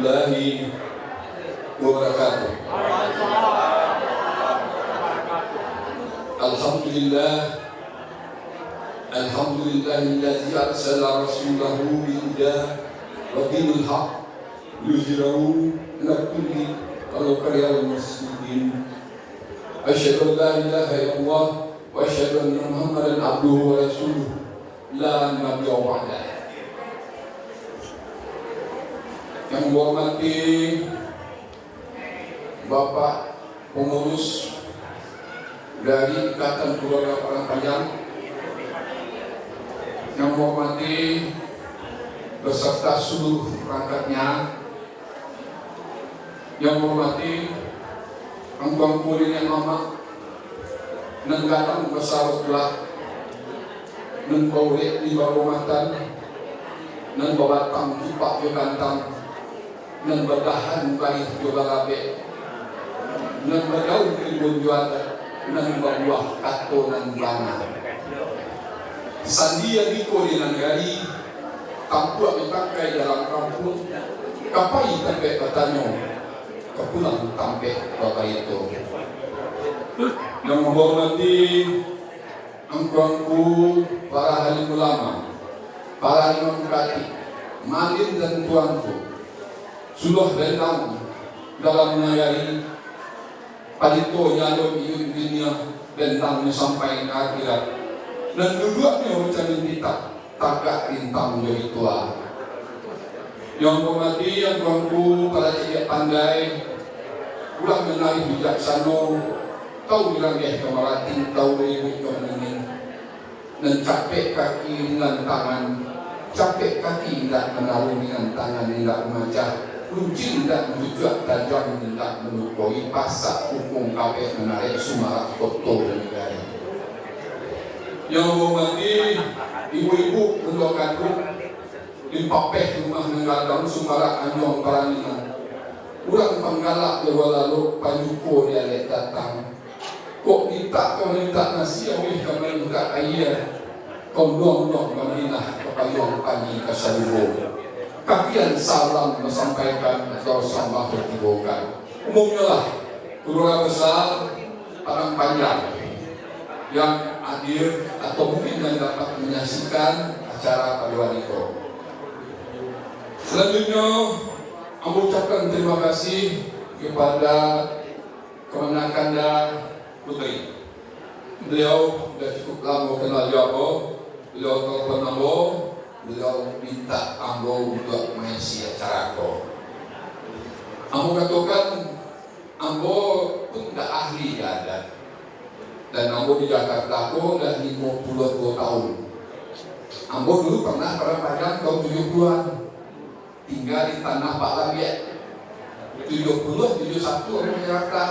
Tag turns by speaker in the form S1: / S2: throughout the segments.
S1: warahmatullahi wabarakatuh. Alhamdulillah, alhamdulillahilladzi arsala rasulahu bil huda wa dinil haqq liyuzhirahu ala kulli al muslimin. Asyhadu an la ilaha illallah wa asyhadu anna Muhammadan abduhu wa rasuluh la nabiyya ba'dah. Yang menghormati Bapak pengurus dari Ikatan Keluarga Padangpanjang, yang menghormati beserta seluruh perangkatnya, yang menghormati Angkuang Kurin yang amat Nenggatang besar belah Nengkaulik di barumatan Nengbabatang kipak yogantang Nengbedahan baik yogarabe Nengbedaun tribun juara Nengbabuah kato Nengbana Sandia diko di nanggari Kampua metakai dalam kampung Kapai tempe bertanya Kepulang tampe bapak itu yang menghormati angkuangku para halim ulama, para imam khatib, malin dan tuanku sudah bentang dalam menayai palito nyalo iun dunia bentang sampai ke akhirat dan duduknya ucapan kita tagak rintang jadi tua. Yang menghormati angkuangku para cik pandai, ulang menari bijaksana, tahu bilang dia kemaratin, tahu dia kemeningin, dan capek kaki dengan tangan, capek kaki tidak menaruh dengan tangan, tidak memacah, kunci tidak menunjuk tajam, tidak menukoi pasak hukum kabeh menarik sumarak kotor dan negara. Yang menghormati ibu-ibu mendoakanku di papeh rumah nenggadang sumarak anyong paraningan. Urang penggalak dewa lalu panyuko dia lihat datang. Kok kau minta nasi awih kami minta air. Kau dong meminah kepayong pagi kasalubo. Kakian salam menyampaikan atau sambah bertibokan. Umumnya lah keluarga besar Padangpanjang yang hadir atau mungkin yang dapat menyaksikan acara Padewaniko. Selanjutnya, aku ucapkan terima kasih kepada Kemenakanda Putri. Beliau sudah cukup lama kenal Jawa, beliau telepon Ambo, beliau minta Ambo untuk mengisi acara aku. Ambo katakan, Ambo pun tidak ahli di adat. Dan Ambo di Jakarta aku sudah 52 tahun. Ambo dulu pernah Padangpanjang tahun 70-an. Tinggal di tanah Pak Labiat 70, 71 orang Jakarta.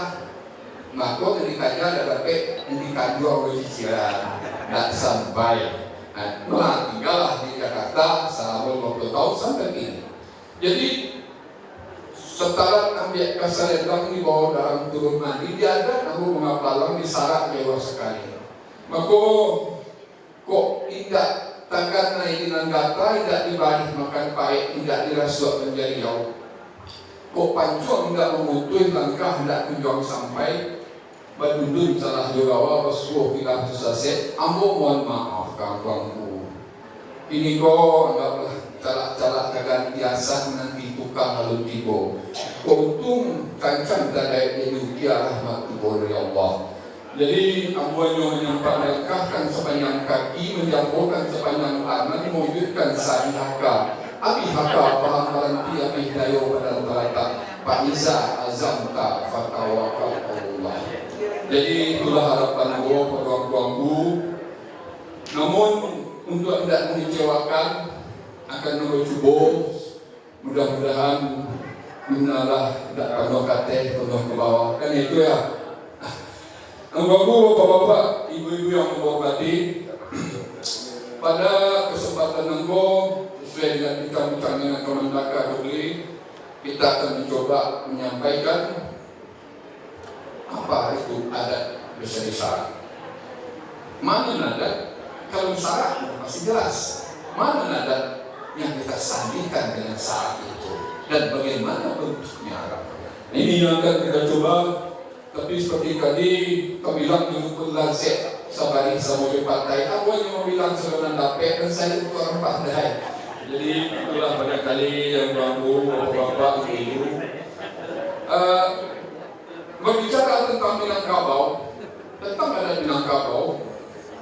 S1: Maka ketikanya ada dapat indikasi oleh cicilan tidak sampai. Nah, tinggallah di Jakarta selama 50 tahun sampai ini. Jadi setelah ambil keserendang di bawah dalam turun mandi, dia ada namun mengapalang di sarak Jawa sekali. Maka kok tidak takkan naik nanggata, tidak dibalik makan pahit, tidak dirasuak menjadi jauh. Kok pancuang tidak memutuhi langkah, tidak kunjung sampai badundun salah jogawa bersuah bilang susaset. Ambo mohon maaf kawan-kawanku. Ini kok anggaplah calak-calak kegantiasan nanti tukang halun tibo. Kok untung kancang tadai diukia rahmat tibo dari Allah. Jadi ambuannya menyampaikan sepanjang kaki, menjangkaukan sepanjang tangan, mewujudkan sari haka. Abi haka paham baranti abi dayo pada terata. Pak Iza azamta fatawakal Allah. Jadi itulah harapan gua peluang-peluangku. Namun untuk tidak mengecewakan akan mencoba. Mudah-mudahan minalah tidak penuh kate, penuh ke bawah. Kan itu ya. Anggaku bapak-bapak, ibu-ibu yang menghormati, pada kesempatan engkau sesuai dengan bincang-bincang dengan Kemendaka Duli, kita akan mencoba menyampaikan apa itu adat besar syarat. Mana adat? Kalau syarat masih jelas. Mana adat yang kita sandingkan dengan syarat itu? dan bagaimana bentuknya. Ini yang akan kita coba. Tapi seperti tadi kau bilang dulu pun lansir sabari sama di partai. Aku hanya mau bilang sebenarnya dapat dan saya itu orang pandai. Jadi itulah banyak kali yang bangku bapak ibu. Berbicara tentang Minangkabau, tentang ada Minangkabau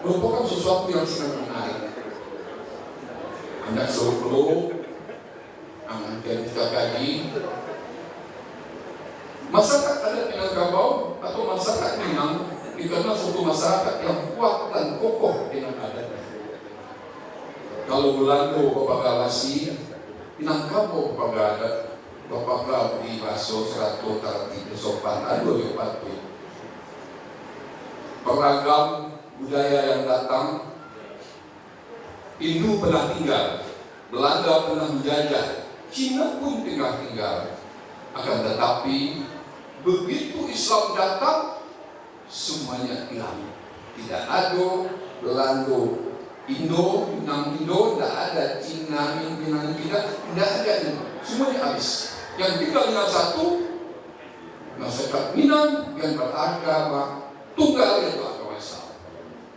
S1: merupakan sesuatu yang sangat menarik. Anda suruh perlu akan kita kaji. Masyarakat adat Minangkabau atau masyarakat Minang dikenal suatu masyarakat yang kuat dan kokoh dengan adatnya. Kalau Belanda Bapak Minangkabau Bapak adat Bapak di Baso 100 tarati sopan aduh ya patuh. Beragam budaya yang datang. Hindu pernah tinggal, Belanda pernah menjajah, Cina pun tengah tinggal. Akan tetapi begitu Islam datang, semuanya hilang. Tidak ada Belanda, Indo, tidak ada Cina, tidak ada, semuanya habis. Yang tinggal yang satu, masyarakat Minang yang beragama tunggal yaitu agama Islam.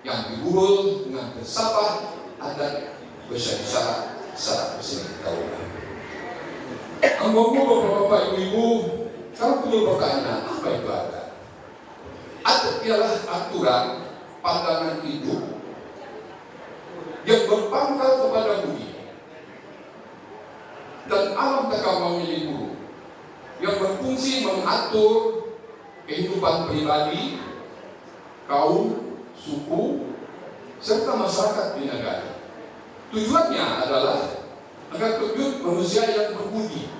S1: Yang dibuhul dengan bersabah adat besar-besar secara bersenggaulah. Anggomo bapak ibu, kalau punya pertanyaan apa itu adat? Adat ialah aturan pandangan hidup yang berpangkal kepada budi dan alam takama milik guru yang berfungsi mengatur kehidupan pribadi, kaum, suku, serta masyarakat di negara. Tujuannya adalah agar terwujud manusia yang berbudi.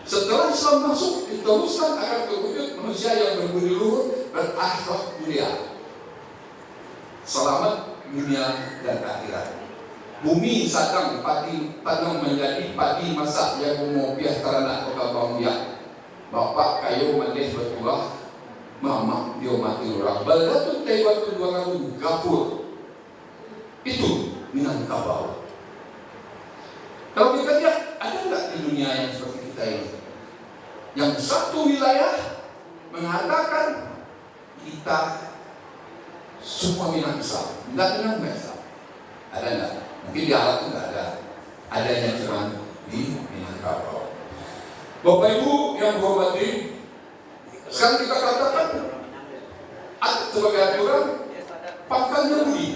S1: Setelah Islam masuk, diteruskan agar terwujud manusia yang berbudi luhur, berakhlak mulia, selamat dunia dan akhirat. Bumi sadang padi tanam menjadi padi masak yang memobiah karena kokabang ya. Bapak kayu manis bertuah, mama dia mati orang. Baldatun tebatu dua karun gafur. Itu Minangkabau. Kalau kita lihat, ada nggak di dunia yang seperti kita ini? Yang satu wilayah mengatakan kita semua Minang Islam, nggak Minang Islam. Ada nggak? Mungkin di Arab itu nggak ada. Adanya cuma di Minangkabau. Bapak Ibu yang hormati, sekarang kita katakan sebagai aturan pangkalnya budi.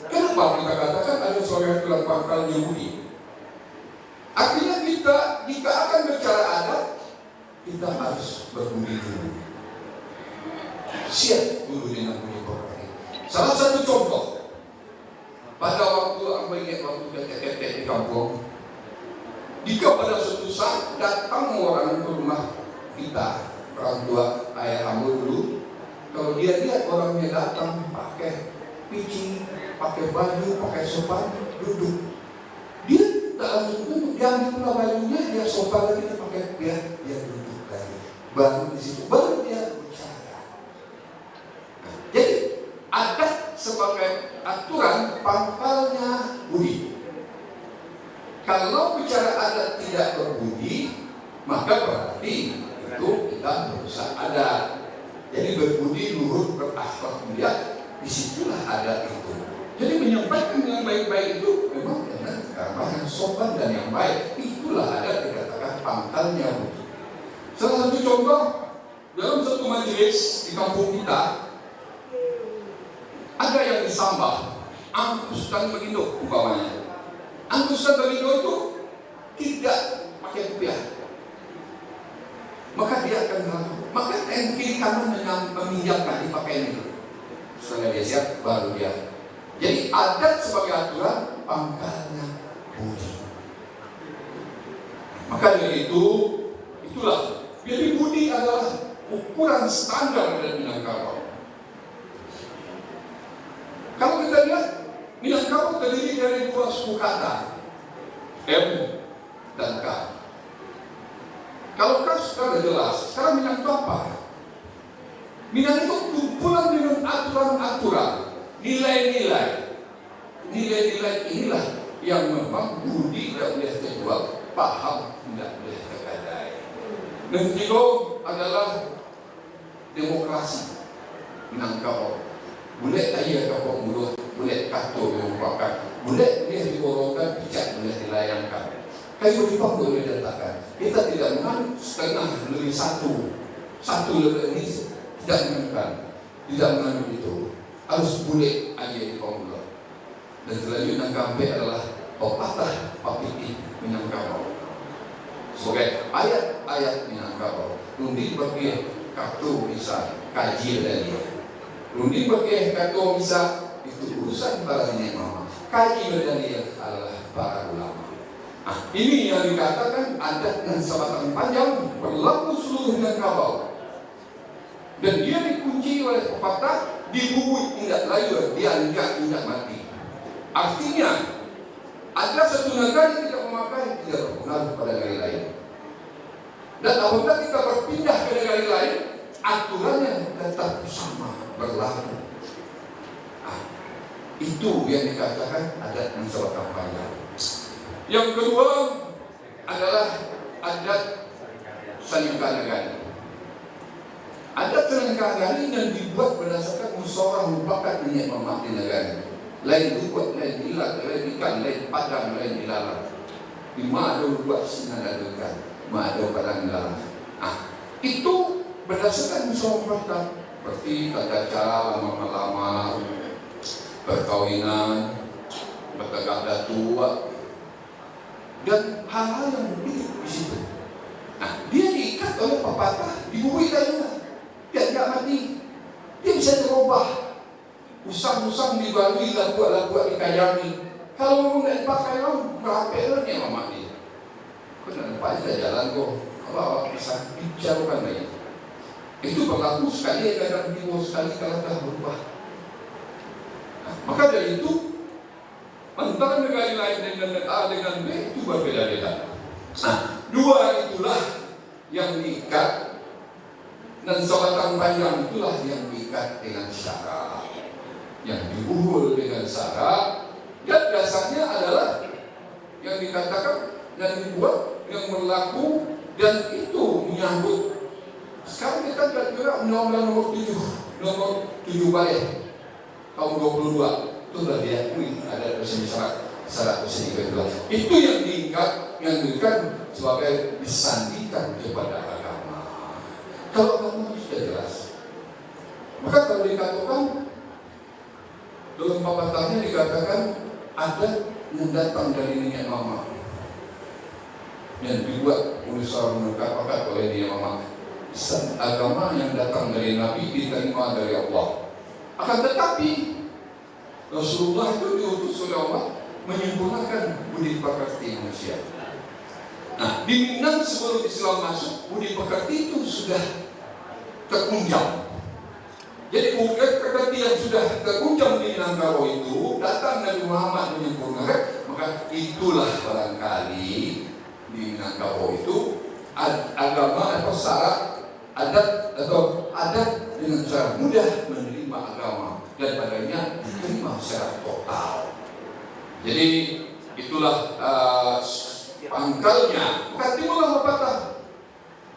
S1: Kenapa kita katakan ada sebagai aturan pangkalnya budi? Artinya kita jika akan bicara adat, kita harus berbudi dulu. Siap dulu dengan budi pekerti. Salah satu contoh, pada waktu aku ingat waktu ketek-ketek di kampung, jika pada suatu saat datang orang ke rumah kita, orang tua ayah kamu dulu, kalau dia lihat orangnya datang pakai pici, pakai baju, pakai sopan, duduk. Dia tak langsung duduk, dia ambil pula bajunya, dia sopan lagi, dia pakai dia duduk lagi. Baru di situ, baru dia bicara. Jadi adat sebagai aturan pangkalnya budi. Kalau bicara adat tidak berbudi, maka berarti itu kita merusak adat. Jadi berbudi, luhur, berakhlak mulia, disitulah adat itu. Jadi menyampaikan dengan baik-baik itu memang dengan cara yang sopan dan yang baik. Itulah adat dikatakan pangkalnya budi. Salah satu contoh dalam satu majelis di kampung kita, ada yang disambah angkus dan begindo umpamanya. Angkus dan begindo itu tidak pakai rupiah. Maka dia akan melakukan. Maka kiri kanan meminjamkan di pakaian itu. Setelah dia siap, baru dia. Jadi adat sebagai aturan pangkalnya budi. Maka dari itu, itulah. Jadi budi adalah ukuran standar dari Minangkabau. Kalau kita lihat, Minangkabau terdiri dari dua suku kata, M dan K. Kalau K sudah jelas, sekarang Minang itu apa? Minang itu kumpulan dengan aturan-aturan, nilai-nilai inilah yang memang budi tidak boleh terjual, paham tidak boleh tergadai. Dan ketiga adalah demokrasi Minangkabau. Boleh ayah kapok mulut, boleh kato merupakan, boleh dia diborongkan, bijak boleh dilayangkan. Kayu Jepang boleh dikatakan. Kita tidak menang setengah lebih satu lebih ini tidak menangkan, tidak menang itu. Harus boleh ayah di mulut. Dan selanjutnya kami adalah pepatah papiti Minangkabau. Sebagai ayat-ayat Minangkabau, undi bagi kartu bisa kaji dari undi bagi kartu bisa itu urusan para nenek mama. Kaji dari adalah para ulama. Nah, ini yang dikatakan adat dan sabatan panjang berlaku seluruh Minangkabau. Dan dia dikunci oleh pepatah dibubuh tidak layu, dianggap tidak mati. Artinya ada satu negara yang tidak memakai tidak berpengaruh pada negara lain. Dan apabila kita berpindah ke negara lain, aturannya tetap sama berlaku. Nah, itu yang dikatakan adat dan sabatan panjang. Yang kedua adalah adat Salingkanagari. Adat Salingkanagari yang dibuat berdasarkan musyawarah mufakat nenek mama di negara. Lain dibuat, lain ilat, lain ikan, lain padang, lain ilalang. Di madu buat sinan adukan, madu padang ilalang. Itu berdasarkan musyawarah mufakat. Seperti tata cara lamar-lamar, perkawinan, bertegak datua, dan hal-hal yang begitu di situ. Nah, dia diikat oleh pepatah, dibubuhi kayunya, dia tidak mati, dia bisa dirubah. Usang-usang dibalui, labuak-labuak dikayami. Kalau memang tidak dipakai orang, berapa dia mama dia? Kau tidak nampak kita jalan kok, apa bisa bicarakan lagi. Itu berlaku sekali kadang timur, sekali kalau telah berubah. Nah, maka dari itu antara negara lain dengan A dengan B itu berbeda-beda. Nah, dua itulah yang diikat, dan sabatan panjang itulah yang diikat dengan syarat, yang dibuhul dengan syarat, dan dasarnya adalah yang dikatakan dan dibuat yang berlaku, dan itu menyambut. Sekarang kita juga undang-undang nomor 7 balik tahun 22 itu sudah diakui ada syarat resmi kedua. Itu yang diikat, yang diberikan sebagai disandikan kepada agama. Kalau agama sudah jelas, maka kalau dikatakan dalam pepatahnya dikatakan ada yang datang dari nenek mama yang dibuat usaha menekapkan oleh nenek mama. Agama yang datang dari Nabi diterima dari Allah. Akan tetapi Rasulullah itu diutus oleh Allah menyempurnakan budi pekerti manusia. Nah, di Minang sebelum Islam masuk, budi pekerti itu sudah terkunjam. Jadi budi pekerti yang sudah terkunjam di Minangkabau itu datang Nabi Muhammad menyempurnakan, maka itulah barangkali di Minangkabau itu agama atau syarat adat dengan cara mudah menerima agama dan padanya diterima secara total. Jadi itulah pangkalnya. Maka timbullah pepatah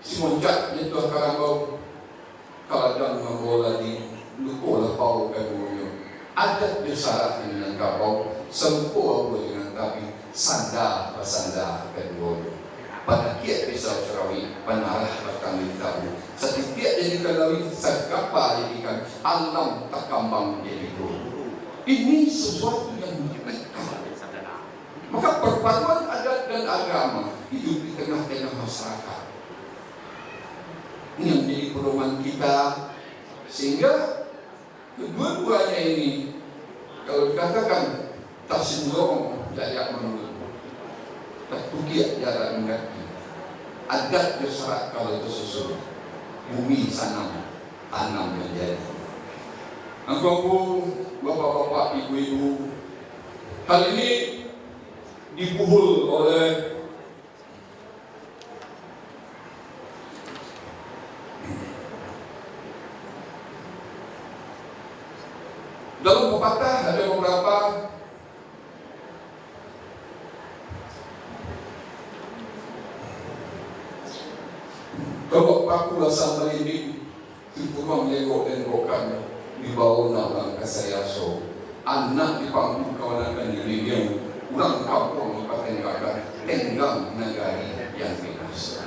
S1: si moncak nyentuh karambau kaladang membola di lukola pau kaduyo. Adat besar di Minangkabau semua boleh dengan tapi sanda pasanda kaduyo. Pada kiat pisau cerawi panarah bertanggung tahu setiap jadi kalawi sakapa jadikan alam tak kambang jadi guru. Ini sesuatu yang menyebabkan. Maka perpaduan adat dan agama hidup di tengah-tengah masyarakat. Ini yang menjadi pedoman kita, sehingga kedua-duanya ini kalau dikatakan tak sindrom jarak menurut tak tukiat jarak mengerti adat berserat kalau itu susun bumi sanam tanam menjadi. Angkau bapak-bapak, ibu-ibu, hal ini dibuhul oleh dalam pepatah ada beberapa Kalau paku asal merinding, tipurang lego dan rokan di bawah nalang kasayaso. Anak di panggung kawanan diri yang ulang kampung pakai kakak tenggang negari yang binasa.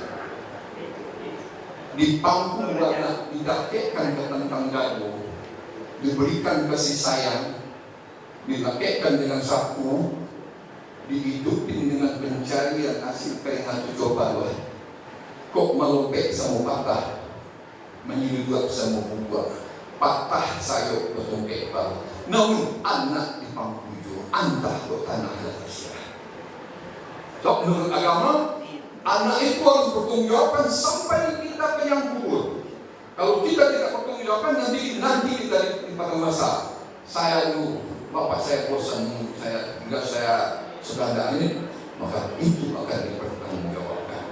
S1: Di panggung anak didakekkan tentang gado, diberikan kasih sayang, dilakekkan dengan sapu, dihidupin dengan pencarian hasil pengen coba lah. Kok malopek sama patah, menyilugak sama buah, patah sayuk bertongkek bawah. Namun anak di pangkujo, antah ke tanah dan masyarakat. So, menurut agama, anak itu harus bertanggung sampai kita ke yang kubur. Kalau kita tidak bertanggung nanti kita di pada masa saya dulu, bapak saya bosan, saya sudah ini, maka itu akan dipertanggungjawabkan.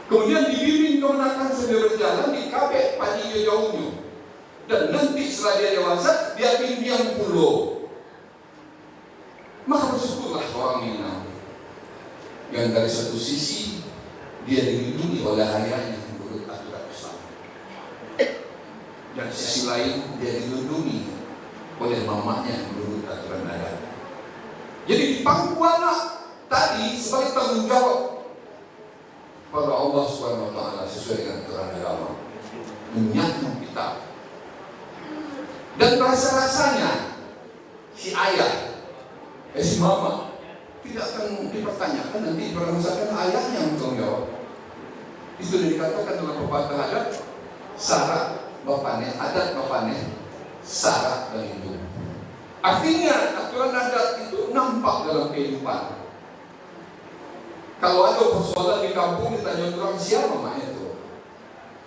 S1: Kemudian dibimbing kemenakan sambil berjalan di kabeh padi jauhnya. Dan nanti setelah dia dewasa, dia pinjam pulau. Maka bersyukurlah orang Minang. Yang dari satu sisi, dia dilindungi oleh ayahnya menurut aturan Islam. Dan sisi lain, dia dilindungi oleh mamanya menurut aturan adat. Jadi di pangku anak tadi sebagai tanggung jawab pada Allah Subhanahu wa taala sesuai dengan aturan agama. Menyatu kita. Dan rasa-rasanya si ayah, si mama tidak akan dipertanyakan nanti berdasarkan ayahnya yang bertanggung jawab. Itu dikatakan dalam pepatah adat, syarat bapaknya, adat bapaknya, syarat dan ibu. Artinya aturan adat itu nampak dalam kehidupan. Kalau ada persoalan di kampung ditanya orang siapa maknya itu,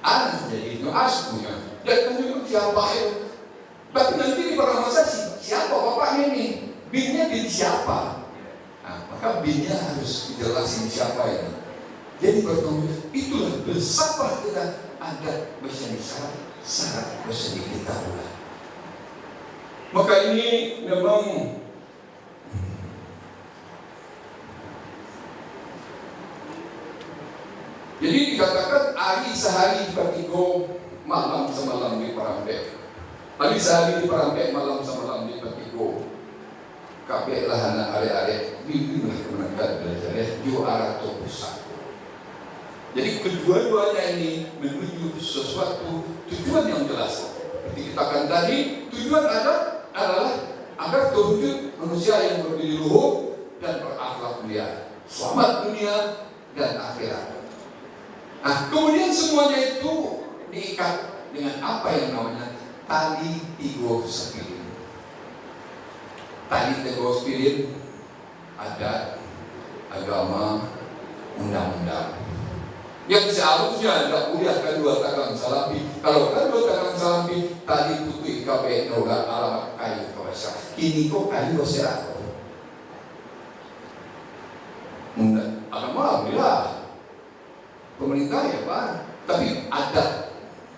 S1: anak jadi itu askunya, dia tanya siapa itu. Tapi nanti di pada masa siapa bapaknya ini, binnya bin siapa. Nah, maka binnya harus dijelasin siapa ini. Jadi bertemu itulah bersama kita adat bersama syarat bersama kita. Maka ini memang jadi dikatakan hari sehari bertigo, malam semalam di Parampek. Hari sehari di Parampek, malam semalam di bertigo. Kabeh lah anak arek-arek bimbinglah kemenangan belajar juara atau pusat. Jadi kedua-duanya ini menuju sesuatu tujuan yang jelas. Seperti kita akan tadi, tujuan adalah agar terwujud manusia yang berdiri luhur dan berakhlak mulia, selamat dunia dan akhirat. Nah, kemudian semuanya itu diikat dengan apa yang namanya tali tigo spirit. Tali tigo spirit, adat, agama, undang-undang. Yang seharusnya tidak kuliah kedua tangan salapi. Kalau kedua tangan salapi tadi putih KP noga alamat kayu kawasa. Kini kok kayu kawasa. Agama alhamdulillah pemerintah ya Pak. Tapi ada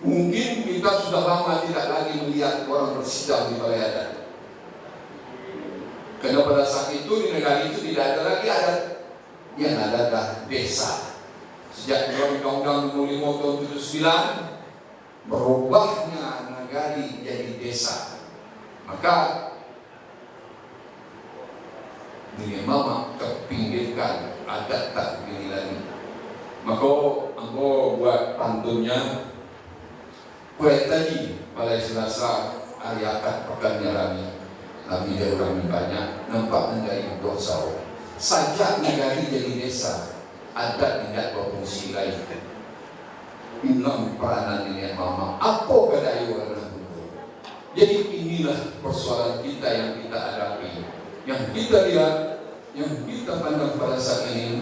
S1: mungkin kita sudah lama tidak lagi melihat orang bersidang di balai adat. Karena pada saat itu di negara itu tidak ada lagi adat, yang ada adalah desa. Sejak Undang-Undang 25 tahun 79 berubahnya nagari jadi desa, maka dunia mama terpinggirkan, adat tak pilih lagi. Maka aku buat pantunnya kue tadi pada Selasa hari akad pekan nyarami kami dari orang banyak nampak menjadi dosa. Sajak nagari jadi desa, adat tidak berfungsi lain. Hilang peranan ini mama. Apa kadayu adalah itu. Jadi inilah persoalan kita yang kita hadapi, yang kita lihat, yang kita pandang pada saat ini,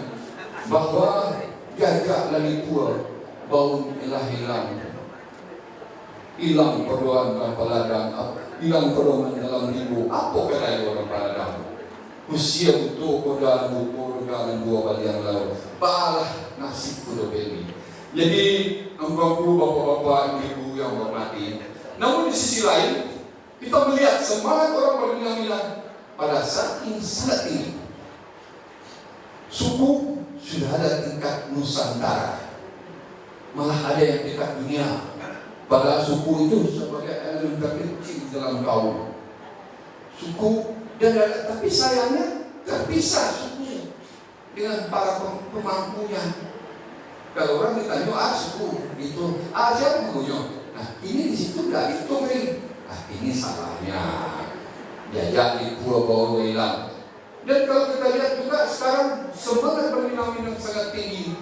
S1: bahwa gagak lagi tua, bau telah hilang perluan dalam peladang, hilang perluan dalam limbu. Apa kadayu orang peladang? Usia untuk kodan buku dengan dua bali yang lalu balah nasib kuda beli. Jadi engkau bapak-bapak ibu yang hormati. Namun di sisi lain kita melihat semangat orang berbilang pada saat ini sangat tinggi. Suku sudah ada tingkat Nusantara. malah ada yang tingkat dunia. Padahal suku itu sebagai elemen terkecil dalam kaum. Suku dan tapi sayangnya terpisah suku dengan para pemangkunya. Kalau orang ditanya suku gitu, siapa punya? Nah ini di situ nggak dihitung nih. Ini salahnya diajak di Pulau Bawah hilang. Dan kalau kita lihat juga sekarang semangat berminat-minat sangat tinggi,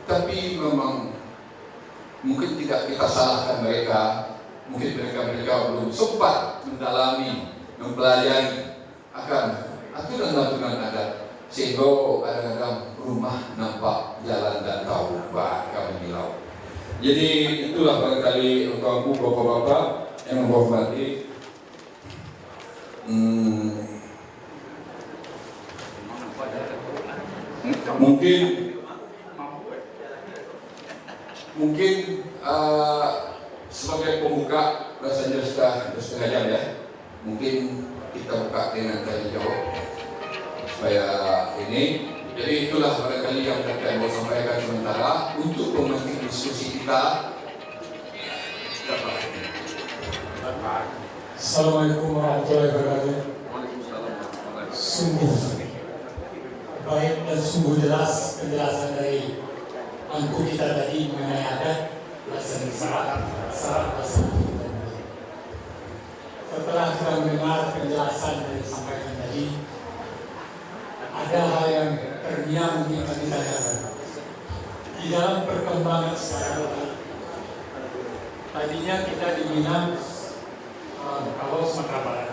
S1: tapi memang mungkin tidak kita salahkan mereka. Mungkin mereka belum sempat mendalami, mempelajari akan aturan-aturan adat, sehingga kadang-kadang rumah nampak jalan dan tahu kami bilang. Jadi itulah barangkali untuk bapak-bapak yang menghormati. Mungkin sebagai pembuka rasanya sudah setengah jam ya. Mungkin kita buka dengan tanya jawab supaya ini. Jadi itulah barangkali yang akan saya sampaikan sementara untuk pemancing diskusi kita.
S2: Assalamualaikum warahmatullahi wabarakatuh. Sungguh baik dan sungguh jelas penjelasan dari anku kita tadi mengenai adat, bahasa syarat bahasa kita. Setelah kita mendengar penjelasan yang disampaikan tadi, ada hal yang terdiam di kami tanyakan. Di dalam perkembangan sekarang, tadinya kita di Minang kalau Sumatera Barat,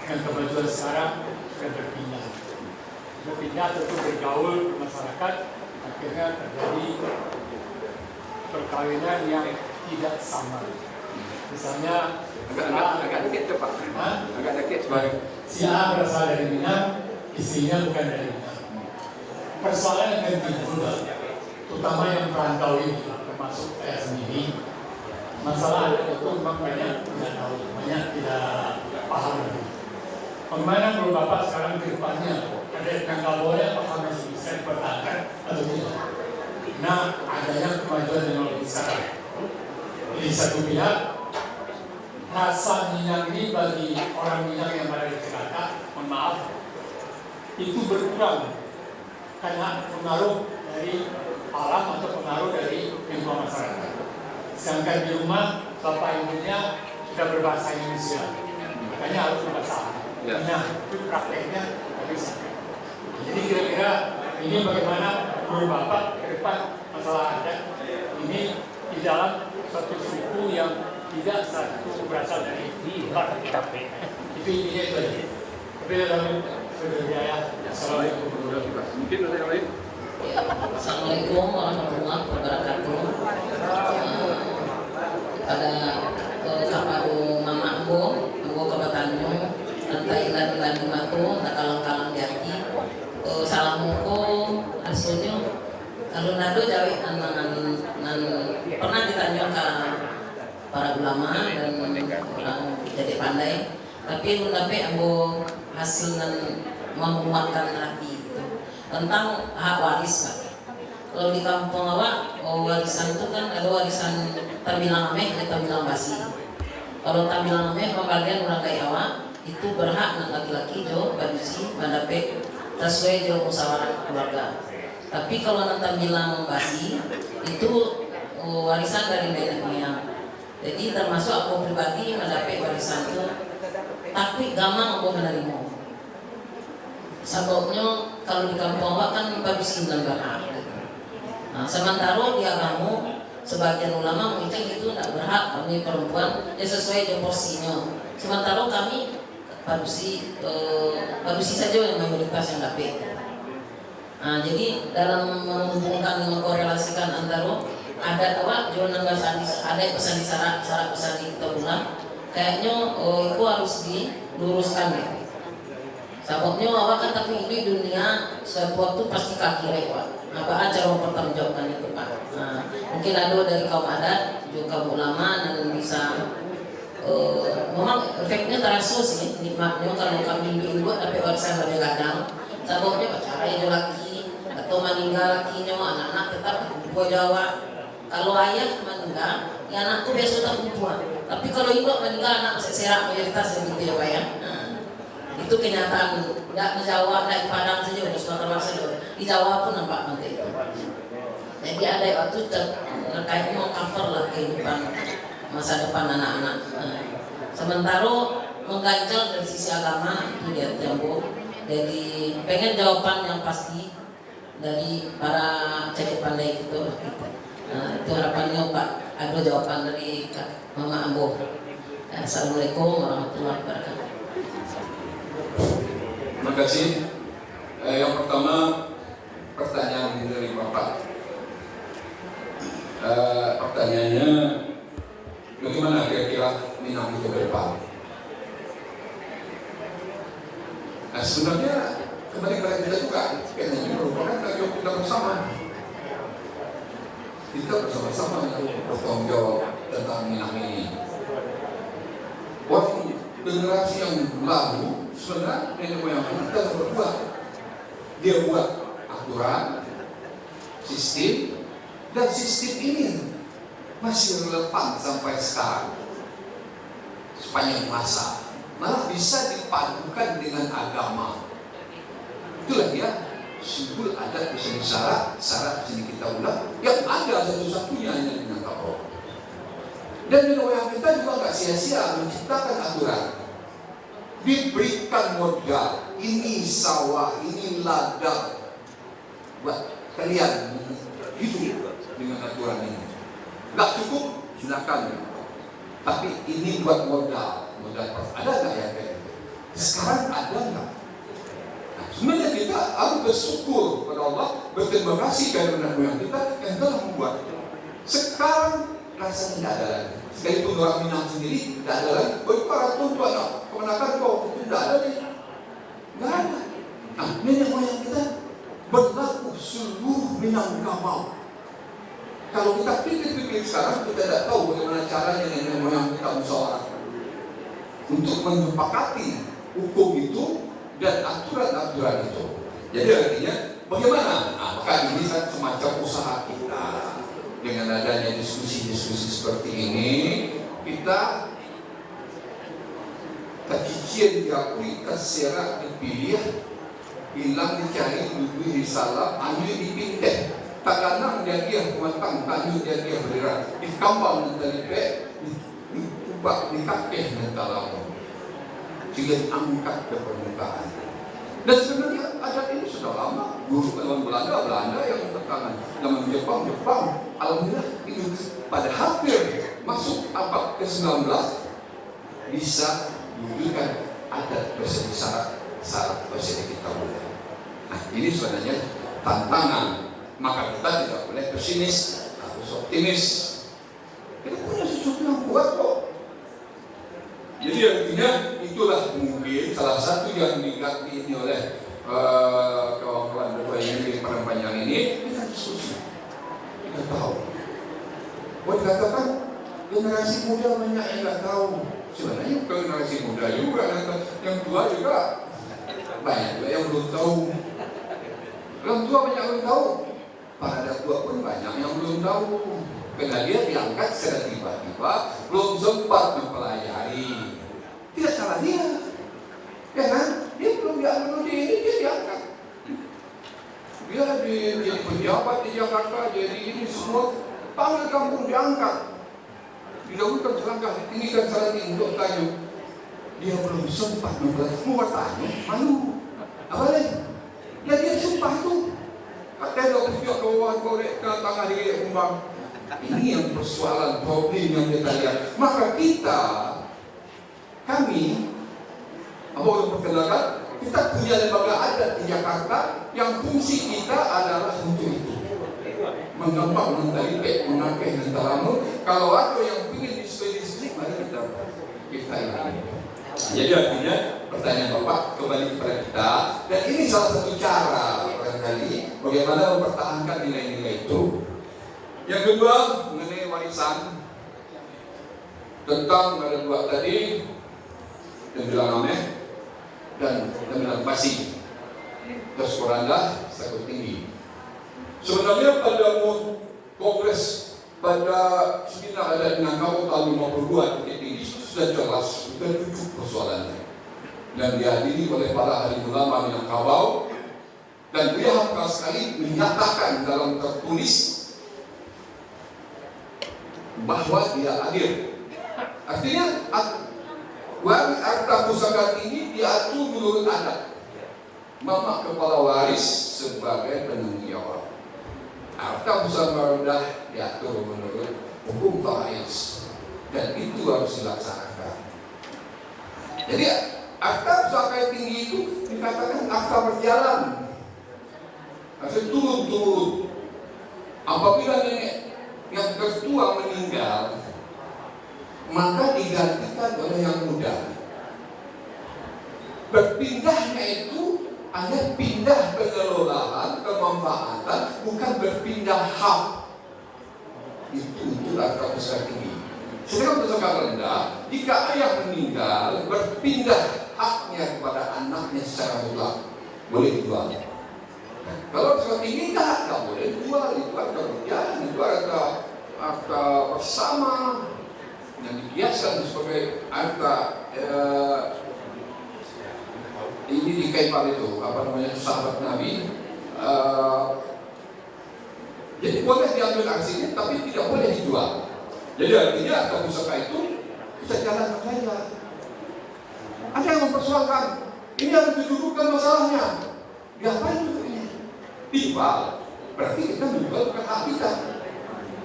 S2: dengan kemajuan sekarang sudah berpindah tentu bergaul masyarakat, akhirnya terjadi perkawinan yang tidak sama. Misalnya agak dikit Pak. Agak dikit. Si A berasal dari Minang, istrinya bukan dari Minang. Persoalan yang timbul, terutama yang perantau ini, termasuk saya sendiri, masalah adat itu memang banyak tidak tahu, banyak tidak paham lagi. Bagaimana menurut Bapak sekarang ke depannya, adat yang nggak boleh apakah masih bisa dipertahankan atau tidak? Nah, adanya kemajuan teknologi sekarang. Di satu pihak, rasa Minang ini bagi orang Minang yang ada di Jakarta, mohon maaf, itu berkurang karena pengaruh dari alam atau pengaruh dari lingkungan masyarakat. Sedangkan di rumah bapak ibunya sudah berbahasa Indonesia, makanya harus berbahasa Minang. Nah, itu prakteknya tidak bisa. Jadi kira-kira ini bagaimana menurut bapak ke depan masalah adat ini di dalam suatu suku yang tidak satu berasal dari luar KP. Itu intinya itu aja. Tapi dalam berbiaya. Assalamualaikum warahmatullahi wabarakatuh. Mungkin ada yang lain?
S3: Assalamualaikum warahmatullahi wabarakatuh. Pada kapadu mama ambo kabatanyo nanti ilan matu nakalang-kalang jati salamuko asunyo kalau nado jawi nan pernah ditanya ke para ulama dan orang jadi pandai, tapi mendapat ambo hasil nan menguatkan hati tentang hak waris Pak. Kalau di kampung awak warisan itu kan ada warisan tambilang ameh dan tambilang basi. Kalau tambilang ameh pembagian orang kaya awak itu berhak nak laki-laki jo badusi mendapat sesuai jo musyawarah keluarga. Tapi kalau nak tambilang basi itu warisan dari nenek moyang. Jadi termasuk aku pribadi mendapat warisan itu, tapi gampang aku menerima. Sebabnya kalau di kampung awak kan badusi dan berhak. Nah, sementara di agama sebagian ulama mengatakan itu tidak berhak, kami perempuan ya sesuai dengan porsinya. Sementara kami badusi saja yang mayoritas yang dapat. Nah, jadi dalam menghubungkan mengkorelasikan antara adat awak jualan bahasa ada pesan di syarat pesan di kita ulang kayaknya itu harus diluruskan gitu. Sababnya awak kan tapi ini dunia suatu waktu pasti kaki rewat. Apa aja orang pertanggungjawabkan itu Pak. Nah, mungkin ada dari kaum adat juga kaum ulama dan bisa memang efeknya terasa sih nikmatnya kalau kami ibu tapi warisan lebih kadang. Sababnya pacaran itu laki atau meninggal lakinya anak-anak tetap buat Jawa. Kalau ayah meninggal, ya anakku biasa sudah perempuan. Tapi kalau induk meninggal, anak masih sehat mayoritas begitu ya Pak ya. Nah, itu kenyataan. Tidak di Jawa, tidak di Padang saja, di Sumatera saja. Di Jawa pun nampak nanti itu. Jadi ada waktu terkait mau cover lah kehidupan masa depan anak-anak. Sementara mengganjal dari sisi agama itu dia Jambu. Jadi pengen jawaban yang pasti dari para cekik pandai itu. Itu harapannya Pak. Ada jawaban dari Mama Ambo. Assalamualaikum warahmatullahi wabarakatuh.
S1: Terima kasih. Yang pertama pertanyaan dari Bapak. Pertanyaannya, bagaimana kira-kira Minang itu ke depan? Nah, sebenarnya kembali kepada kita juga, karena ini merupakan tanggung jawab kita bersama. Kita bersama-sama bertanggung jawab tentang Minang ini. Waktu generasi yang lalu sebenarnya nenek moyang kita berbuat. Dia buat aturan, sistem, dan sistem ini masih relevan sampai sekarang sepanjang masa. Malah bisa dipadukan dengan agama. Itulah dia simbol adat bisa syarat sini kita ulang yang ada satu-satunya hanya di Minangkabau. Dan nenek moyang kita juga nggak sia-sia menciptakan aturan. Diberikan modal, ini sawah, ini ladang buat kalian hidup dengan aturan ini. Nggak cukup, silakan. Tapi ini buat modal ada nggak ya kayak gitu? Sekarang ada nggak? Nah, sebenarnya kita harus bersyukur kepada Allah, berterima kasih kepada nenek moyang kita yang telah membuat. Sekarang rasanya tidak ada lagi. Sekalipun orang Minang sendiri tidak ada lagi. Bagi para tuan kemenakan kau itu tidak ada lagi. Tidak ada. Nah, nenek moyang kita berlaku seluruh Minangkabau. Kalau kita pikir-pikir sekarang, kita tidak tahu bagaimana caranya nenek moyang kita musyawarah untuk menyepakati hukum itu dan aturan-aturan itu. Jadi artinya bagaimana? Nah, maka ini kan semacam usaha kita. Dengan adanya diskusi-diskusi seperti ini, kita tercicir diakui, terserak dipilih, hilang dicari, duduk di salam, anjur dipindah. Tak ganang dia kuatang, tanyu dia bergerak, dikambang dan terlipet, ditubak, dikakeh dan talamu. Sehingga angkat ke permukaan. Dan sebenarnya adat ini sudah lama. Dulu zaman Belanda yang bertangan, zaman Jepang. Alhamdulillah itu pada hampir masuk abad ke-19 bisa diwujudkan adat bersedi syarat bersedi kita boleh. Nah, ini sebenarnya tantangan. Maka kita tidak boleh pesimis, harus optimis. Kita punya sesuatu yang kuat kok. Jadi artinya itulah mungkin salah satu yang diganti ini oleh kawan-kawan berdua ini pada panjang ini. Kita diskusi, kita tahu. Buat dikatakan generasi muda banyak yang nggak tahu. Sebenarnya generasi muda juga, yang tua juga banyak juga yang belum tahu. Yang tua banyak yang belum tahu. Para adat tua pun banyak yang belum tahu. Karena dia diangkat secara tiba-tiba, belum sempat mempelajari. Tidak salah dia, ya kan? Dia belum diambil ini, dia diangkat. Dia jadi pejabat di Jakarta, jadi ini semua panggil kampung diangkat. Didahulukan selangkah, ditinggikan salah ini untuk tanya. Dia belum sempat mempelajari, mau bertanya, malu. Apa lagi? Ya dia sumpah itu. Katanya kalau dia keluar korek ke tengah diri kumbang. Ini yang persoalan problem yang kita lihat. Maka kami perkenalkan, kita punya lembaga adat di Jakarta yang fungsi kita adalah untuk itu. Mengembang, mentalipet, mengakeh, dan talamun. Kalau ada yang ingin diskusi, mari kita ini. Jadi artinya pertanyaan Bapak kembali kepada kita, dan ini salah satu cara barangkali bagaimana mempertahankan nilai-nilai itu. Yang kedua mengenai warisan tentang ada dua tadi, dan bilang ameh dan bilang pasti terus Koranda Sakut Tinggi. Sebenarnya pada kongres pada seminar ada Minangkabau tahun 52 ini sudah jelas, sudah cukup persoalannya, dan dihadiri oleh para ahli ulama Minangkabau, dan beliau hampa sekali menyatakan dalam tertulis bahwa dia adil. Artinya harta pusaka ini diatur menurut adat. Mama kepala waris sebagai penanggung jawab. Harta pusaka rendah diatur menurut hukum faiz, dan itu harus dilaksanakan. Jadi harta pusaka yang tinggi itu dikatakan harta berjalan, harus turun-turun. Apabila nenek yang tertua meninggal, maka digantikan oleh yang muda. Berpindahnya itu hanya pindah pengelolaan, kemanfaatan, bukan berpindah hak. Itu harta pusaka tinggi. Sedangkan pusaka rendah, jika ayah meninggal, berpindah haknya kepada anaknya secara mutlak, boleh dijual. Kalau pusaka tinggi nggak boleh dijual, itu harta berjalan, itu harta bersama yang dibiasakan sebagai harta. Ini di Kaipar itu, sahabat Nabi. Jadi boleh diambil aksinya, tapi tidak boleh dijual. Jadi artinya harta pusaka itu bisa jalan saja. Ada yang mempersoalkan, ini harus didudukkan masalahnya. Diapain itu ini? Dijual, berarti kita menjual bukan hak kita.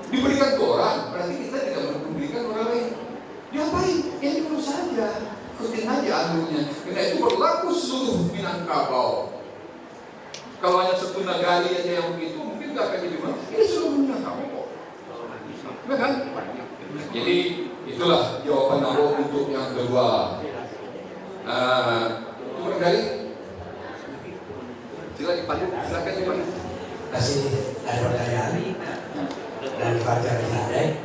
S1: Diberikan ke orang, berarti kita tidak memberikan orang lain. Diapain? Ya dulu saja. Ikutin aja alurnya. Karena itu berlaku seluruh Minangkabau. Kalau hanya satu nagari aja yang begitu, mungkin nggak akan jadi mana. Ini seluruh Minangkabau. Nah, kan? Jadi itulah jawaban aku untuk yang kedua. Turun dari. Silakan dipandu.
S4: Kasih ada pertanyaan dari Fajar Zadeh.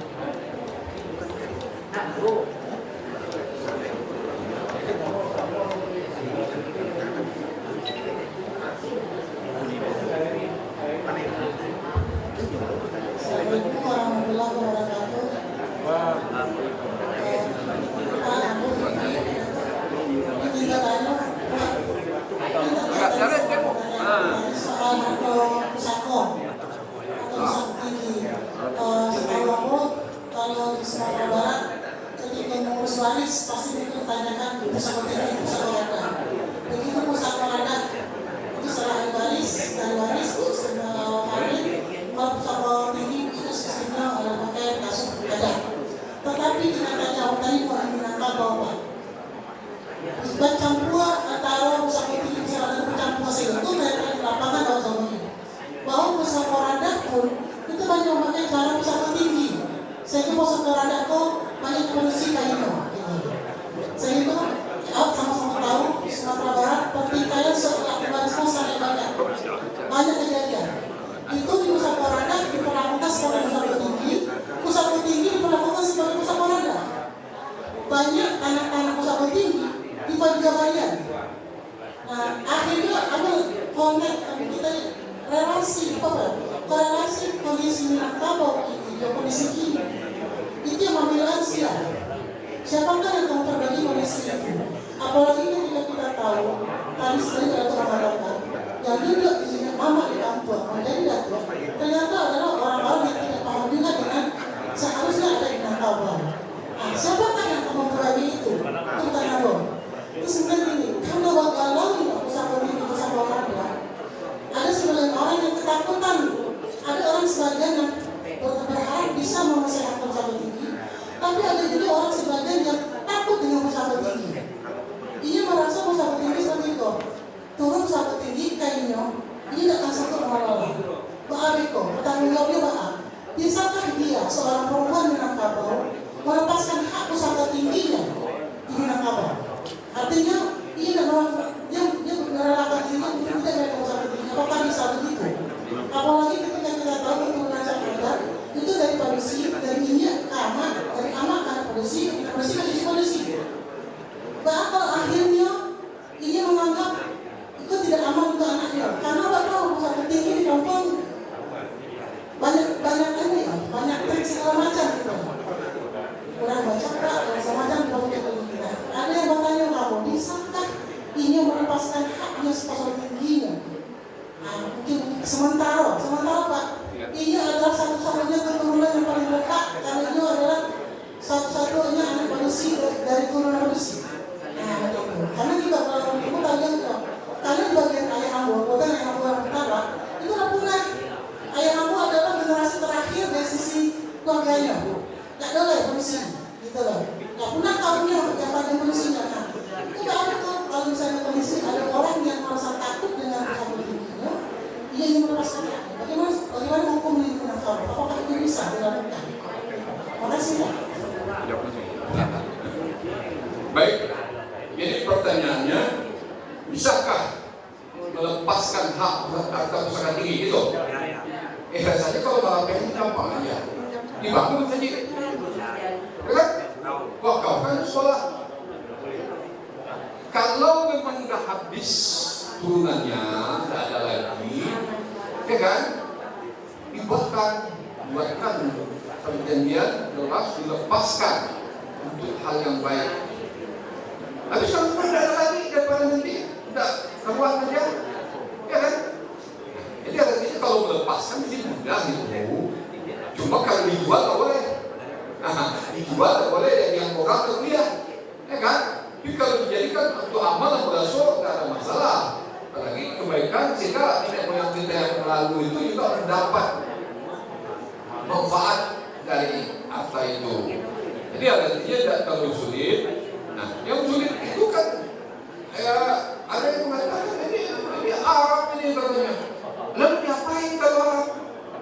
S5: Kalau di Sumatera Barat ketika mengurus waris pasti dipertanyakan pusaka tinggi, pusaka rendah. Begitu pusaka rendah itu setelah waris, dari waris sudah kawin. Kalau pusaka tinggi itu sistemnya pakai kasut adat. Tetapi tindakannya tadi orang Minangkabau Pak. Bercampur antara pusaka tinggi pusaka bercampur itu mereka di lapangan atau semuanya. Bahwa pusaka rendah pun itu banyak memakai cara pusaka tinggi. Sehingga pusaka rendah kok banyak kondisi kainnya. Sehingga sama-sama tahu Sumatera Barat pertikaian setelah warisnya sangat banyak kejadian. Itu di pusaka rendah diperlakukan sebagai pusaka tinggi diperlakukan sebagai pusaka rendah. Banyak anak-anak pusaka tinggi dibagi bagian. Nah, akhirnya ada konek kita relasi korelasi kondisi Minangkabau ini, kondisi kini itu yang mengambil lansia. Siapakah yang akan terbagi kondisi itu? Apalagi ketika kita tahu tadi sering ada mengatakan yang duduk di sini mama di kampung menjadi datuk ternyata adalah orang-orang yang tidak paham juga dengan seharusnya ada di Minangkabau. Nah, siapakah yang akan membagi itu? Itu karena itu sebenarnya ini karena bagalau ini pusaka tinggi pusaka rendah. Ada sebagian orang yang ketakutan, ada orang sebagian yang berharap bisa menyehatkan pusaka tinggi, tapi ada juga orang sebagian yang takut dengan pusaka tinggi. Ia merasa pusaka tinggi seperti itu, turun pusaka tinggi kainnya, yang melepaskan haknya sepasang tingginya. Nah, mungkin sementara Pak, ini adalah satu-satunya keturunan yang paling berhak karena ini adalah satu-satunya anak manusia dari turunan manusia. Nah, begitu. Karena juga kalau kamu kalian karena di bagian ayah Ambo, bukan ayah Ambo yang pertama, itu nggak punah. Ayah Ambo adalah generasi terakhir dari sisi keluarganya. Nggak ada lah manusia, gitu loh. Nggak punah kaumnya yang paling manusia. Nah, itu nggak ada tuh kalau misalnya kondisi ada orang yang merasa takut dengan usaha tingginya, ia ingin melepaskan haknya. Bagaimana hukum lingkungan kaum? Apakah itu bisa dilakukan? Makasih Pak.
S1: Baik, jadi pertanyaannya, bisakah melepaskan hak harta pusaka tinggi itu? Saja kalau malah pengen gampang aja, dibangun saja, kan? Wah, kau kan sekolah. Kalau memang udah habis turunannya, tidak ada lagi, ya kan? Buatkan perjanjian jelas dilepaskan untuk hal yang baik. Habis kalau tidak ada lagi daripada nanti tidak keluar saja, ya kan? Jadi artinya kalau melepaskan mesti mudah itu. Cuma kalau dijual tak boleh. Dijual tak boleh dan yang orang tak boleh, ya kan? Tapi kalau dijadikan untuk amal dan beraso tidak ada masalah. Apalagi kebaikan sehingga nenek moyang kita yang lalu itu juga mendapat manfaat dari harta itu. Jadi artinya tidak terlalu sulit. Nah, yang sulit itu kan ada yang mengatakan ini Arab ini katanya. Lalu diapain kalau Arab?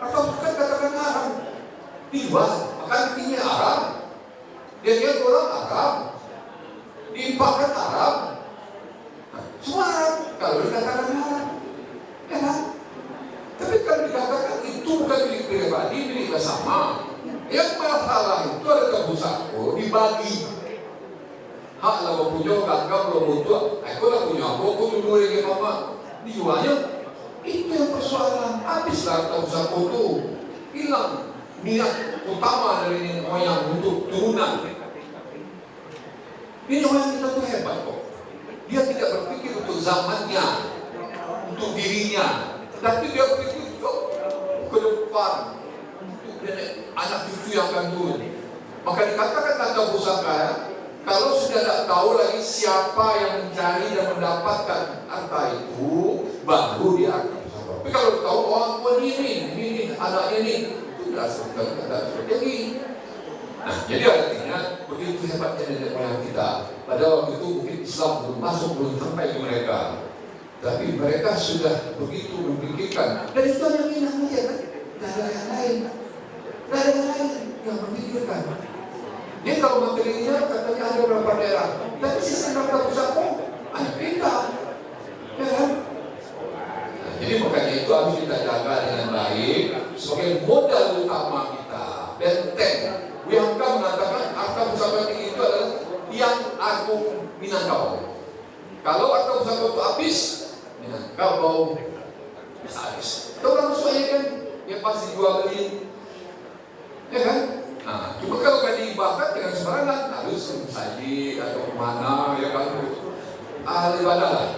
S1: Atau bukan katakan Arab? Dijual, maka artinya Arab. Dia orang Arab. Diimpakkan Arab. Nah, semua Arab. Kalau dikatakan Arab, ya kan? Tapi kalau dikatakan itu bukan milik pribadi, milik bersama. Yang masalah itu ada kebusako dibagi. Hak lah punya, gagap lo butuh. Aku lah punya aku dulu lagi mama. Dijualnya itu yang persoalan. Habislah kebusako itu hilang niat utama dari nenek moyang untuk turunan. Nenek moyang kita tuh hebat kok. Dia tidak berpikir untuk zamannya, untuk dirinya, tapi dia berpikir untuk ke depan, untuk anak cucu yang akan turun. Maka dikatakan tanda pusaka, kalau sudah tidak tahu lagi siapa yang mencari dan mendapatkan harta itu, baru dia akan pusaka. Tapi kalau tahu orang tua ini, anak ini, itu tidak seperti ini. Nah, jadi artinya begitu hebatnya nenek moyang kita. Pada waktu itu mungkin Islam belum masuk, belum sampai ke mereka. Tapi mereka sudah begitu memikirkan. Dan itu hanya minat saja kan? Tidak ada yang lain. Tidak ada yang lain yang memikirkan. Jadi kalau materinya katanya ada beberapa daerah. Tapi sistem harta pusaka hanya pindah. Ya kan? Nah, jadi makanya itu harus kita jaga dengan baik sebagai modal utama kita. Benteng. Yang akan mengatakan harta pusaka tinggi itu adalah tiang agung Minangkabau. Kalau harta pusaka itu habis, Minangkabau bisa habis. Itu orang suaya kan, yang pasti jual beli, ya kan? Nah, cuma kalau kan diibahkan dengan sembarangan, harus saji atau kemana, ya kan? Ahli ibadah lah.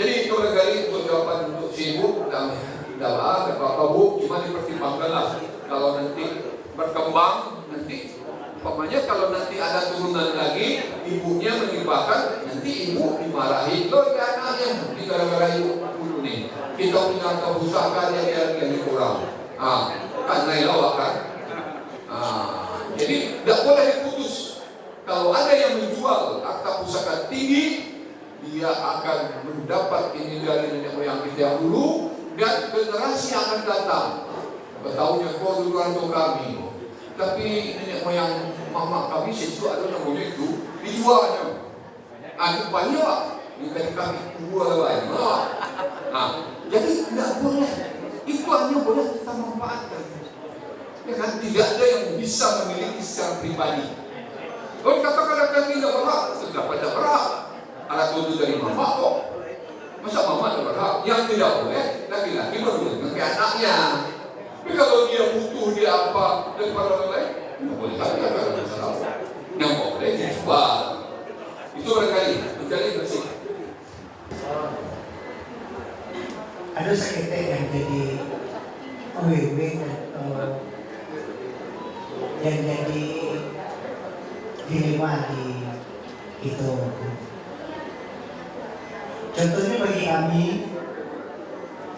S1: Jadi itu barangkali untuk jawaban untuk si ibu dan bapak bu, cuma dipertimbangkanlah kalau nanti berkembang. Nanti, pokoknya kalau nanti ada turunan lagi, ibunya mengibarkan, nanti ibu dimarahi, loh ya anaknya, ini gara-gara ibu dulu nih, kita punya harta pusaka yang kurang, kan nailawa kan, jadi tidak boleh diputus. Kalau ada yang menjual harta pusaka tinggi, dia akan mendapat ini dari nenek moyang kita yang dulu, dan generasi yang akan datang, ketahuinya kau dulu untuk kami. Tapi nenek moyang mama kami itu ada namanya itu dijualnya. Ada banyak dikasih kami jual banyak. Nah, jadi tidak boleh. Itu hanya boleh kita manfaatkan. Ya kan, tidak ada yang bisa memiliki secara pribadi. Kalau katakan kami tidak berhak, sudah pada berhak. Ada tujuh dari mama kok. Masa mama tidak berhak? Yang tidak boleh laki-laki berhubungan dengan anaknya. Tapi kalau dia butuh dia apa daripada orang lain, tidak boleh lagi ada masalah. Yang boleh dijual. Itu berkali bersih.
S6: ada seketek yang jadi OWW yang jadi dilema di itu. Contohnya bagi kami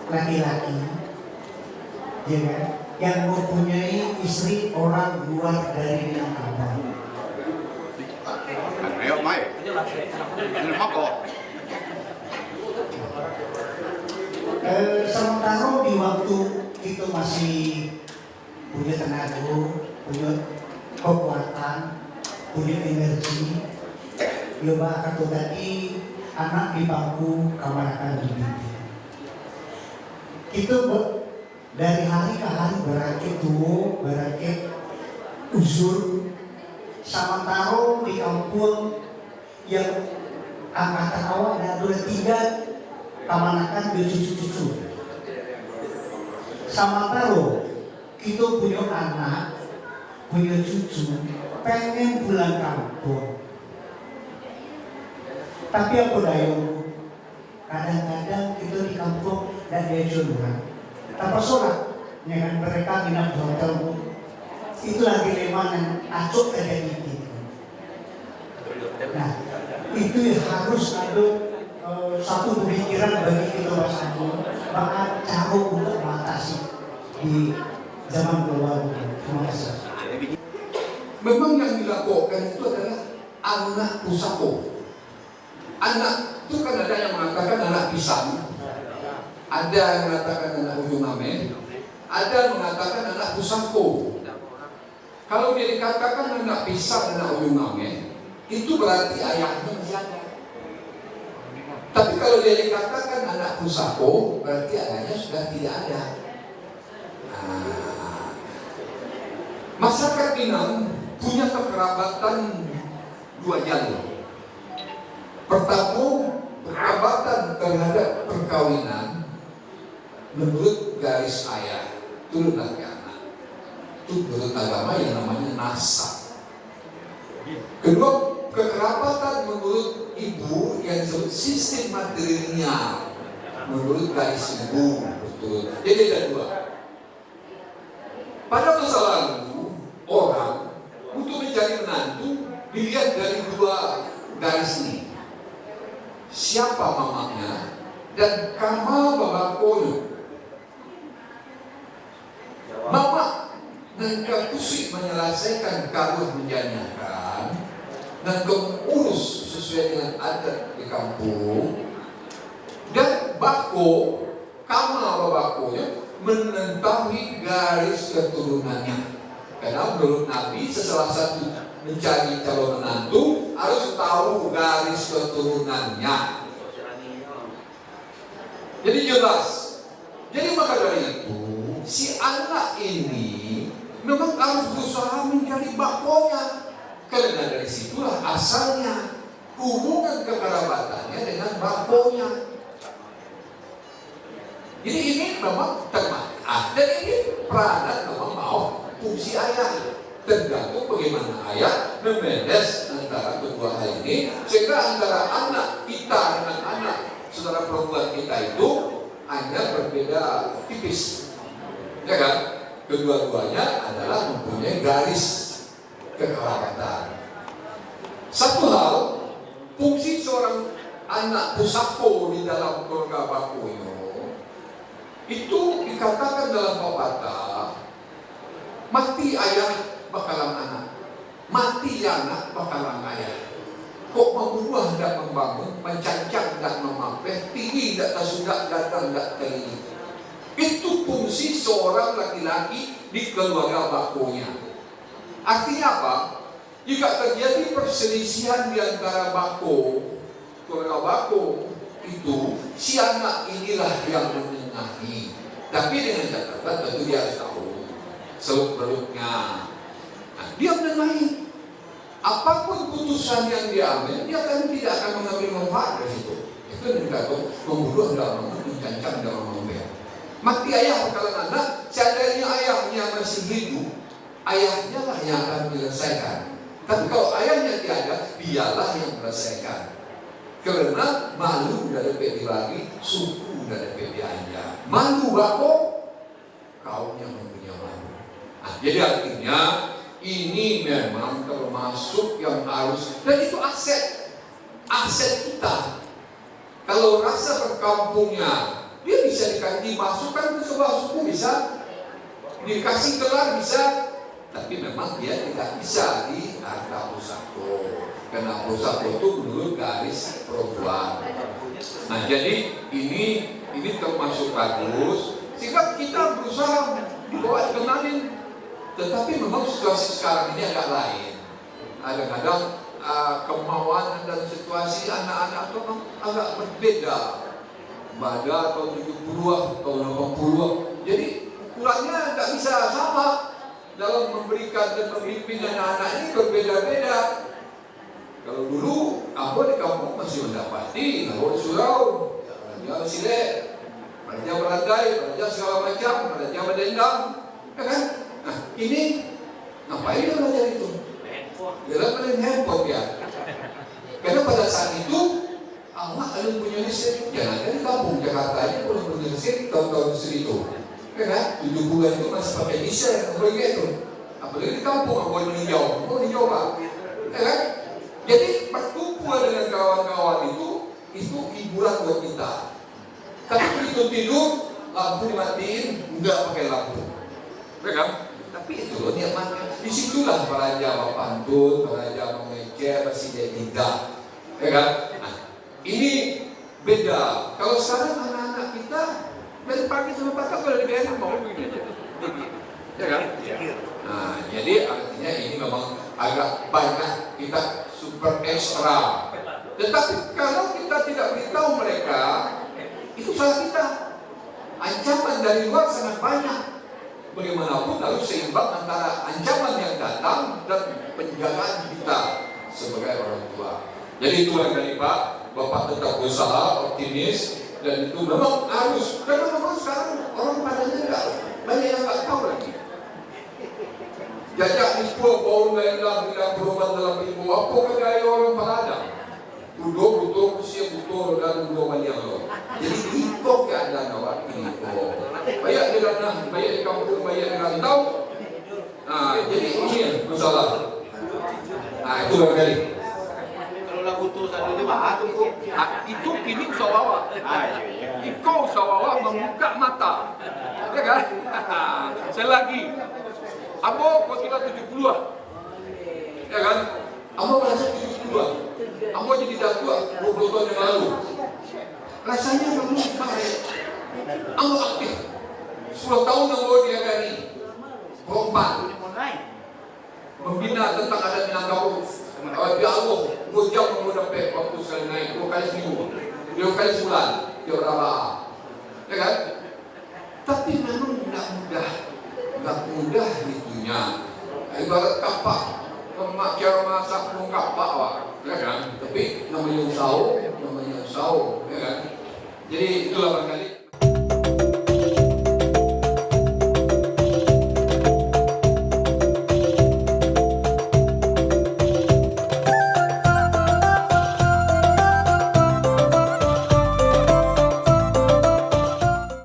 S6: laki-laki, ya kan, yang mempunyai istri orang luar dari Minangkabau.
S7: Ayo, Mai. Mako.
S6: Sementara di waktu itu masih punya tenaga, punya kekuatan, punya energi, coba kata tadi anak di bangku kamanakan di bibir. Kita dari hari ke hari berakit tuh, berakit uzur, sementara di kampung yang angkatan awal dan dua tiga kamanakan di cucu-cucu. Sementara kita punya anak, punya cucu, pengen pulang kampung. Tapi apa daya, kadang-kadang kita di kampung dan dia curhat. Tanpa sholat, ya kan, mereka minat di hotel. Itulah dilema yang acuk terjadi itu. Nah, itu harus ada satu pemikiran bagi kita bersama, bahkan cara untuk mengatasi di zaman global. Terima kasih.
S1: Memang yang dilakukan itu adalah anak pusako. Anak itu kan ada yang mengatakan anak pisang, ada yang mengatakan anak ujung ame, ada yang mengatakan anak pusako. Kalau dia dikatakan anak pisang, anak ujung ame, itu berarti ayahnya masih ada. Tapi kalau dia dikatakan anak pusako, berarti ayahnya sudah tidak ada. Nah, masyarakat Minang punya kekerabatan dua jalur. Pertama, kekerabatan terhadap perkawinan menurut garis ayah turun laki anak. Itu menurut agama yang namanya nasab. Kedua, kekerabatan menurut ibu yang disebut sistem matrilineal menurut garis ibu. Betul. Jadi ada dua. Pada masa lalu, orang untuk mencari menantu dilihat dari dua garis ini. Siapa mamanya dan kama babakonya. Mama dan kusik menyelesaikan kawin menjadikan dan mengurus sesuai dengan adat di kampung, dan bako kama babakonya menentahi garis keturunannya. Karena menurut Nabi sesalah satu mencari calon menantu harus tahu garis keturunannya. Jadi jelas. Jadi maka dari itu si anak ini memang harus berusaha mencari bakonya. Karena dari situlah asalnya hubungan kekerabatannya dengan bakonya. Jadi ini memang termata. Dan ini peranan memang mau fungsi ayah. Tergantung bagaimana ayah memanage antara kedua hal ini, sehingga antara anak kita dengan anak saudara perempuan kita itu hanya berbeda tipis, ya kan? Kedua-duanya adalah mempunyai garis kekerabatan. Satu hal, fungsi seorang anak pusako di dalam keluarga bakuyo itu dikatakan dalam pepatah, mati ayah bakalan anak, mati anak bakalan ayah. Kok membunuh tidak membangun, mencancang tidak memampeh, tinggi tidak tersudak, datang tidak terlihat. Itu fungsi seorang laki-laki di keluarga bakonya. Artinya apa? Jika terjadi perselisihan di antara bako, keluarga bako itu, si anak inilah yang menengahi. Tapi dengan catatan tentu dia harus tahu seluk-beluknya. Nah, dia menengahi. Apapun putusan yang diambil, dia kan tidak akan mengambil manfaat dari situ. Itu dikatakan membunuh dalam mencancang dalam membunuh. Mati ayah bakalan anak, seandainya ayahnya masih hidup, ayahnya lah yang akan menyelesaikan. Tapi kalau ayahnya tiada, dialah yang menyelesaikan. Karena malu dari dibagi, suku dari diajak. Malu bako, kaum yang mempunyai malu. Nah, jadi artinya ini memang termasuk yang harus, dan itu aset kita. Kalau rasa berkampungnya, dia bisa dimasukkan ke sebuah suku, bisa dikasih gelar, bisa, tapi memang dia tidak bisa di harta pusako, karena pusako itu menurut garis perempuan. Nah, jadi ini termasuk bagus, sehingga kita berusaha dibawa dikenalin. Tetapi memang situasi sekarang ini agak lain. Kadang-kadang kemauan dan situasi anak-anak itu agak berbeda. Pada tahun 70-an, tahun 80-an. Jadi ukurannya tidak bisa sama dalam memberikan dan membimbing anak-anak ini berbeda-beda. Kalau dulu, aku di kampung masih mendapati, kalau di surau, raja silet, raja berandai, raja segala macam, raja berdendam, ya kan? Nah, ini ngapain dia belajar itu? Dia main handphone ya. Karena pada saat itu awak ada punya listrik, jangan kan di kampung Jakarta ini belum punya listrik tahun-tahun segitu, ya kan? 70-an itu masih pakai diesel, apalagi itu, apalagi di kampung aku boleh meninjau pak, ya kan? Jadi berkumpul dengan kawan-kawan itu hiburan buat kita. Tapi begitu tidur lampu dimatiin, enggak pakai lampu, ya kan? Tapi itu loh nikmatnya. Disitulah para Jawa pantun, para Jawa mengejar, masih dia tidak, ya kan? Nah, ini beda. Kalau sekarang anak-anak kita dari pagi sampai petang kalau dibiarin mau begini aja, ya kan? Nah, jadi artinya ini memang agak banyak kita super ekstra. Tetapi kalau kita tidak beritahu mereka, itu salah kita. Ancaman dari luar sangat banyak. Bagaimanapun harus seimbang antara ancaman yang datang dan penjagaan kita sebagai orang tua. Jadi itu barangkali Pak, Bapak tetap berusaha, optimis, dan itu memang harus. Karena memang sekarang orang padanya enggak banyak yang nggak tahu lagi. Jajak nipu bau hilang berobat dalam ibu. Apa gaya orang Padang? Butuh usia butuh dan butuh banyak loh. Jadi itu keadaan awak ini. Banyak di ranah, banyak di kampung, banyak di rantau. Nah, jadi ini masalah. Nah, itu barangkali.
S7: Kalau lagu tu satu tu bah,
S1: Itu kini sawawa. Ikau sawawa membuka mata, ya kan? Selagi Abo kota 70-an, ya kan? Abo merasa 70-an, Abo jadi datua 20 tahun yang lalu. Rasanya belum baik. Abo aktif 10 tahun Abo diagani Rompan membina tentang adat Minangkabau. Ya Allah, 2 jam Abo dapat waktu sekali naik, 2 kali seminggu, 2 kali sebulan, dia berapa, ya kan? Tapi memang nggak mudah itunya. Ibarat kapak, cara masak pun kapak, wak, ya kan? Tapi namanya usaha, ya kan? Jadi itulah barangkali.